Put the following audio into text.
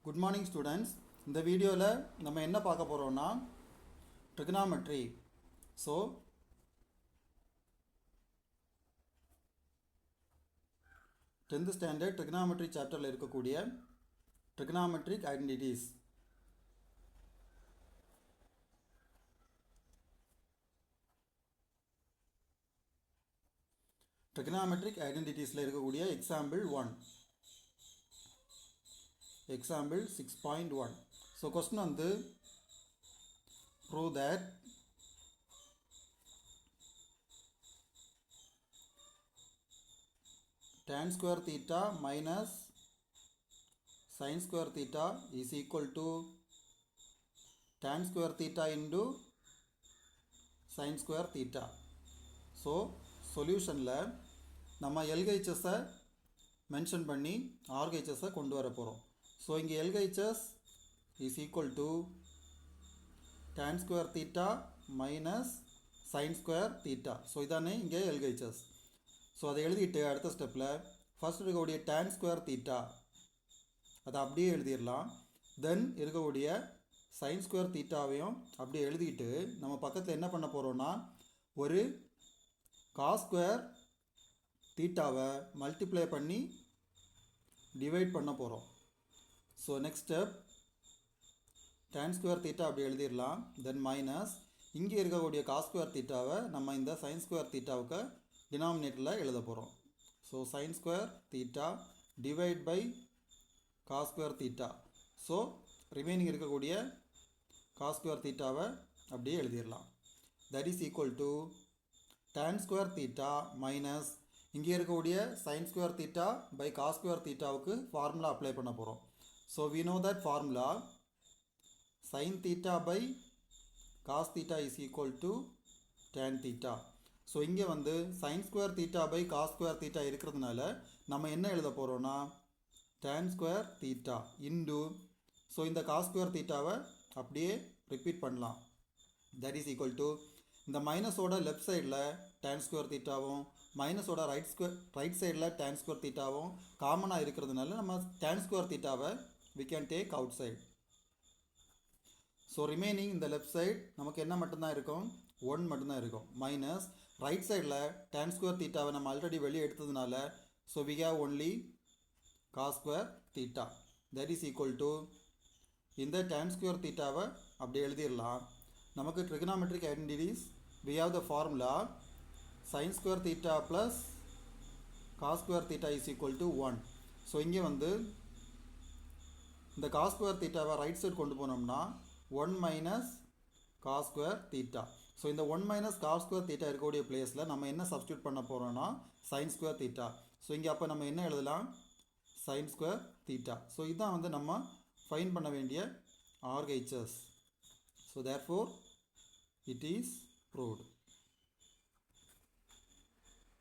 Good morning students. இந்த வீடியோவில் நம்ம என்ன பார்க்க போகிறோம்னா trigonometry. So 10th standard trigonometry சாப்டரில் இருக்கக்கூடிய trigonometric identities. trigonometric identitiesல இருக்கக்கூடிய example 1. Example 6.1. So question வந்து prove that tan square theta minus sin square theta is equal to tan square theta into sin square theta. So solutionல நம்ம LHS mention பண்ணி RHS கொண்டு வர போகிறோம். So இங்கே LHS is equal to tan square theta minus sin square theta. So இதானே இங்கே LHS. So அதை எழுதிட்டு அடுத்த ஸ்டெப்பில் ஃபஸ்ட் இருக்கக்கூடிய tan square theta அதை அப்படியே எழுதிடலாம். தென் இருக்கக்கூடிய sin square thetaவையும் அப்படியே எழுதிட்டு நம்ம பக்கத்தில் என்ன பண்ண போகிறோன்னா ஒரு cos square thetaவை மல்டிப்ளை பண்ணி டிவைட் பண்ண போகிறோம். So next step tan square theta அப்படி எழுதிடலாம். தென் மைனஸ் இங்கே இருக்கக்கூடிய cos square thetaவை நம்ம இந்த sin square thetaவுக்கு டினாமினேட்டரில் எழுத போகிறோம். So sin square theta divide by cos square theta. So remaining இருக்கக்கூடிய cos square thetaவை அப்படியே எழுதிடலாம். That is equal to tan square theta minus இங்கே இருக்கக்கூடிய sin square theta by cos square thetaவுக்கு ஃபார்முலா அப்ளை பண்ண போகிறோம். So we know that formula sin theta by cos theta is equal to tan theta. So இங்கே வந்து sin square theta by cos square theta இருக்கிறதுனால நம்ம என்ன எழுத போகிறோன்னா tan square theta into so இந்த cos square thetaவை அப்படியே ரிப்பீட் பண்ணலாம். தட் இஸ் ஈக்குவல் டு இந்த மைனஸோட லெஃப்ட் சைடில் tan square thetaவும் மைனஸோட ரைட் சைடில் tan square thetaவும் காமனாக இருக்கிறதுனால நம்ம tan square thetaவை we can take outside. So remaining இந்த லெஃப்ட் சைட் நமக்கு என்ன மட்டும்தான் இருக்கும் 1 மட்டும்தான் இருக்கும். மைனஸ் ரைட் சைடில் tan square thetaவை நம்ம ஆல்ரெடி வெளியே எடுத்ததுனால so we have only cos square theta. that is equal to இந்த tan square thetaவை அப்படி எழுதிடலாம். நமக்கு trigonometric identities we have the formula sin square theta plus cos square theta is equal to 1. So இங்கே வந்து இந்த cos square thetaவை right side கொண்டு போனோம்னா 1 minus cos square theta. So இந்த 1 மைனஸ் cos square theta இருக்கக்கூடிய பிளேஸில் நம்ம என்ன சப்ஸ்டியூட் பண்ண போகிறோம்னா sin square theta. ஸோ இங்கே அப்போ நம்ம என்ன எழுதலாம் sin square theta. ஸோ இதான் வந்து நம்ம ஃபைண்ட் பண்ண வேண்டிய RHS. So therefore it is proved.